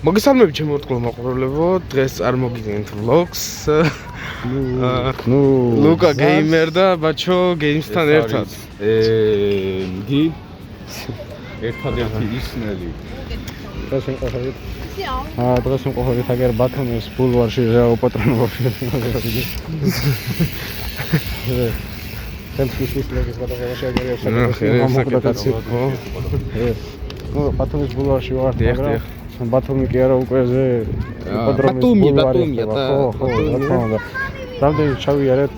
მოგესალმებით ჩემო ურთულო მაყურებლებო, დღეს წარმოგიდგენთ vlogs. ლუკა გეიმერ და ბაჩო გეიმსთან ერთად. გი ერთადერთი ისნელი. დღეს ვიმყოფებით. დღეს ვიმყოფებით აგერ ბათუმის ბულვარში პატრონობაში. თემსკის ისლების გადაღებაში აგერია საკუთარი. ბათუმის ბულვარში ვარ, მაგრამ ბათუმი კი არა უკვე ზე ბათუმია. ხო, რა. რამდენი ჩავიარეთ?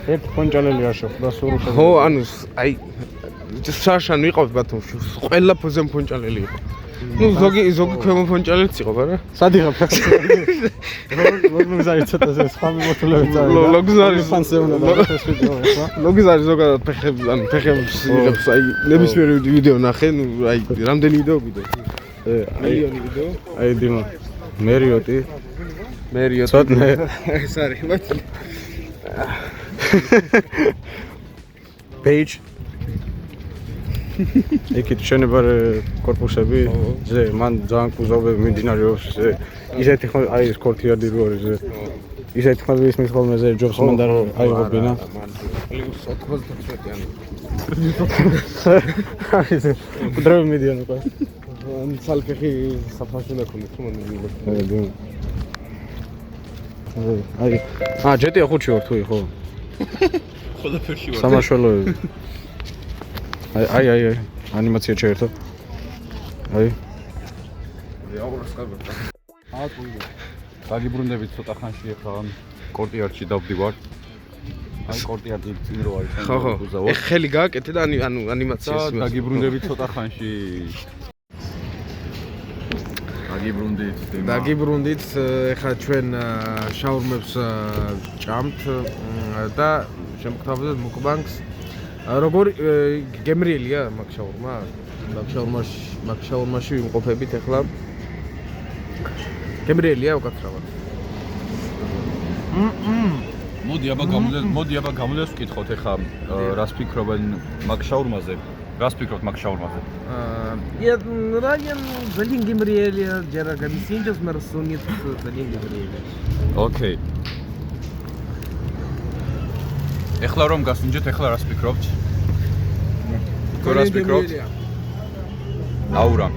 ერთ პონჭალელი არ შეხვდა სულ. ხო, ანუ აი საშან ვიყავთ ბათუმში, ყველა ფუძემ პონჭალელი იყო. ნუ ზოგი ქვემო პონჭალელიც იყო, არა? სად იღებ ლოგზარი ცოტა ზე სხვა მიმოთულებით წავიდა. ლოგზარი ფანსეუნა და ეს ვიდეო ახლა. ლოგზარი ზოგადად ფეხებს იღებს, აი ნებისმიერ ვიდეო ნახე, ნუ აი რამდენი ვიდეო გიდო? მილიონი ვიდეო. აი დიმა მერიოტი ცოტნე ეს არის მათი page ეკით შენებარ корпуსები ზე მან ძალიან კუზოვები მიმდინარეობს ზე ისეთი ხო აი ეს კორტიარდი რო არის ზე ისეთი ხო ისმის ხოლმე ზე ჯობს მანდარ აიღობინა პლუს 95-იანი დროი მედიან უკვე ან სალფეხი საფაშუნა ქონი თუ აი ჯეტია ხუთში ვარ თუ ხო ყველაფერში ვარ სამაშველოები აი ანიმაცია შეერთო აი დაგიბრუნდებით ცოტა ხანში ახლა კორტიარდში დავდივარ აი კორტიარდი წინ რო არის ხო ეხ ხელი გააკეთე და ანუ ანიმაციას დაგიბრუნდებით ცოტა ხანში დაგიბრუნდით ეხლა ჩვენ შაურმებს ჭამთ და შემოგთავაზებთ მუკბანგს როგორ გემრიელია მაგ შაურმაში ვიმყოფებით ეხლა გემრიელია უკაცრავად მოდი აბა გამოდეს ვკითხოთ ეხლა რას ფიქრობენ მაგ შაურმაზე რას ფიქრობთ მაგ შაურმაზე я раен ძალიან გემრიელია ჯერაგა მისინჯოს მარსუნით ძალიან გემრიელია ოკეი ეხლა რომ გასინჯეთ ეხლა რას ფიქრობთ რას ფიქრობთ აურა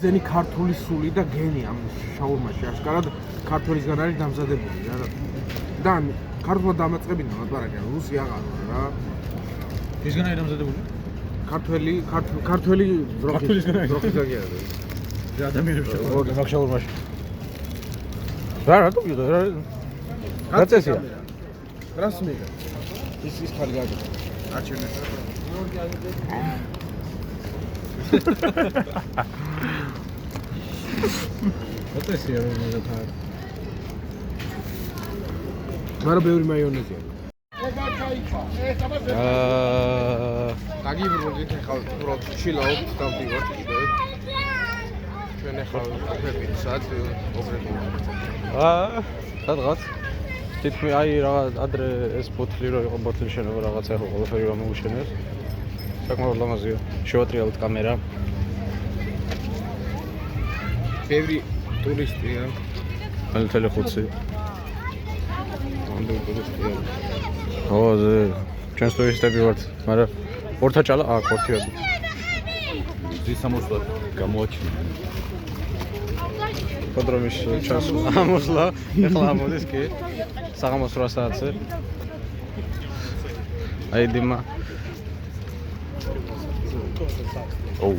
ძენი ქართული სული და გენი ამ შაურმაში აშკარად ქართველისგან არის დამზადებული რა და ქართულად დამაწყებინა ლაპარაკი რუსი აღარო რა ისგან არის დამზადებული ქართველი ძროხისგან ადამიანებს შეგორდა მაგ შაურმაში რატო გიდო რა წესია რას მიგა ის ხარ გაგი აჩვენე ოტესია რომ მაგათ მაგრამ ბევრი მაიონეზია დაგიბრუნდით ახლა უბრალოდ ჩილაობთ დავდივართ კიდევ ჩვენ ახლა ვიფიქრებით სად ოპერატივი სადღაც თითქმის აი რაღაც ადრე ეს ბოთლი რო იყო ბოთლი შენობა რაღაცა ხო ყველაფერი რომ მოუშენეს საკმაოდ ლამაზია შევატრიალოთ კამერა ბევრი ტურისტია ტელეხუცი ხო ზე ჩვენს ტურისტები ვართ მაგრამ ორთა ჭალა კორტიარდი ზისამოსლა გამოაჩინა პოდრომის ჩასვლა ამოსლა ეხლა ამოდის კი საღამოს 8 საათზე აი დიმა ოუ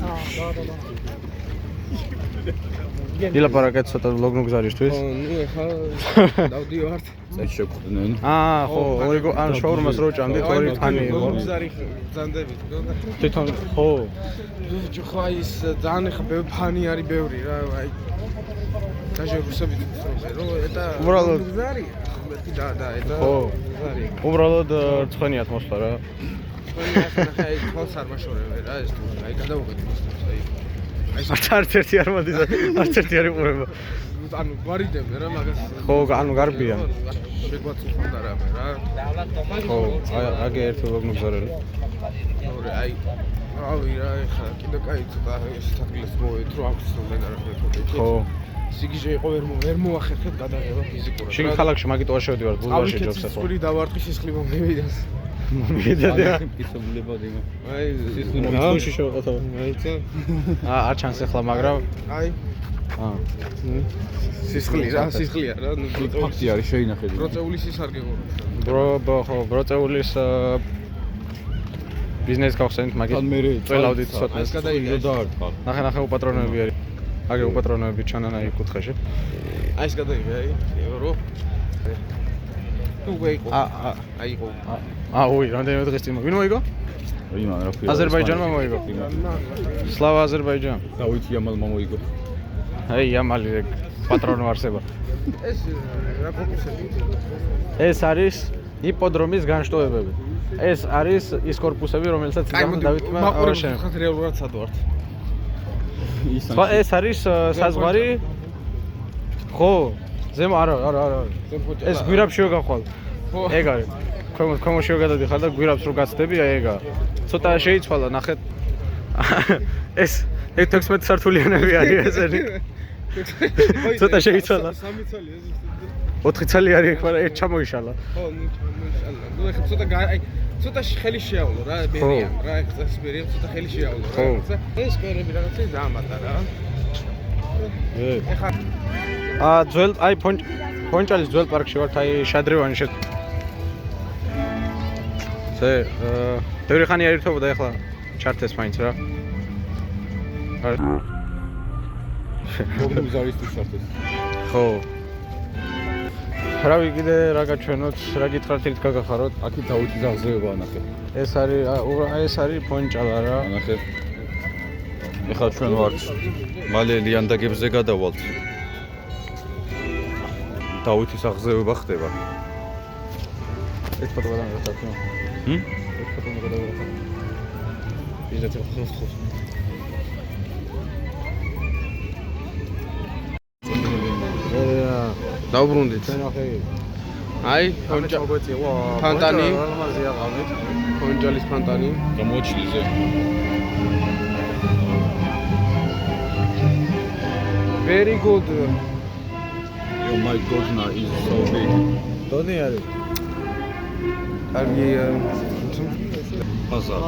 ილაპარაკეთ ცოტა ლოგნუგზარისთვის ხო ნუ ეხლა დავდივართ წეჩ შეგხვდნენ ხო ან შაურმას რო ჭამდით ორი ფანი იყო ლოგნუგზარი ბრძანდებით თვითონ ხო ხო აი ის ძალიან ეხლა ფანი არის ბევრი რა აი დაჟერუსები რო ეტა ლოგნუგზარი და ეტა ხო ზარი უბრალოდ ცხენიათ მოსვლა რა ახლა აი თვალს არ მაშორებე რა ეს თუ აი გადავუყეთ მოსდებს აი არც ერთი არ მოდის არც ერთი არ იყურება ანუ გვარიდებდა რა მაგას ხო ანუ გარბია შეგვაწუხდა რამე რა ხო აი აგე ერთი ლოგნუგზარელი ორი აი რავი რა, ეხლა კიდე კაი ცოტა ეს ადგილას მოვედით, რომ აღწევდნენ არაფერი თქო. ხო. სიგიჟე იყო ვერ მოახერხეთ გადაღება ფიზიკურად. შენ ქალაქში მაგიტოა შევდივარ ბულვარში ჯობს ახლა. სისხლი დავარტყი სისხლი მომივიდეს. მიდადია. ისობლება დიმა. აი სისხლი მომიჩი შევყოთო. აიცა. არ ჩანს ახლა მაგრამ აი აა სისხლია რა. ფაქტი არის შეინახეთ. პროცეული სისარგე ყო. ხო, ბროწეულის ბიზნეს გავხსენით მაგით. თან მე წველავდით ცოტა. ეს გადაიგე. დაარტყა. ნახე უპატრონები არის. აგე უპატრონები ჩანანაი კუთხეში. აი ეს გადაიგე, აი ევრო. თუ ვეიყო. აი იყო. უი, რამდენიმე დღეს წინ ვინ მოიგო? იმან რა ქვია. აზერბაიჯანმა მოიგო. სლავა აზერბაიჯან. დავითი ამალმა მოიგო. აი ამალი პატრონო არსება. ეს რა კორპუსები? ეს არის იპოდრომის განშტოებები. ეს არის ის კორპუსები, რომელსაც იგავდა დავითმა აღაშენა. მაგ რეალურად სად ვართ? ეს არის საზღვარი. ხო, ზემო არა. ეს გვირაბშიო გახვალ. ხო. ეგ არის. ქვემოშიო გადადიხარ და გვირაბს რო გაცდები, აი ეგა. ცოტა შეიცვალა, ნახეთ. ეს 16 სართულიანები არის ესენი. ცოტა შეიცვალა. 3 წელი ეს 4 წელი არის, მაგრამ ერთ ჩამოიშალა. ხო, მოიშალა. ნუ ეხლა ცოტა აი ცოტა ხელი შეავლო რა, ბერია. რა ეს ბერია ცოტა ხელი შეავლო რა. ეს კერები რაღაცა დაამატა რა. ეხლა ძველ აი ფონჭალის ძველ პარკში ვართ, აი შადრევანი ბევრი ხანი არ ერთვებოდა, ეხლა ჩართეს მაინც რა. მოგზავის თუ შარტეს. ხო. რავი კიდე რა გაჩვენოთ, რა გითხრათ ერთ გაგახაროთ. აქეთ დავითის აღზევება ნახე. ეს არის ფონჭალა რა. ნახე. ეხლა ჩვენ ვართ მალე ლიანდაგებზე გადავალთ. დავითის აღზევება ხდება. ეს ფოტო გადავიღოთ. ეს ფოტო გადავიღოთ. ისეთი ხოსტხოს. დაუბრუნდით. აი, ფანტანი. ფონჭალის ფანტანი. გამოჩლიზე. Very good. Oh my god, is so big. დონი არის. კარგი Pazar.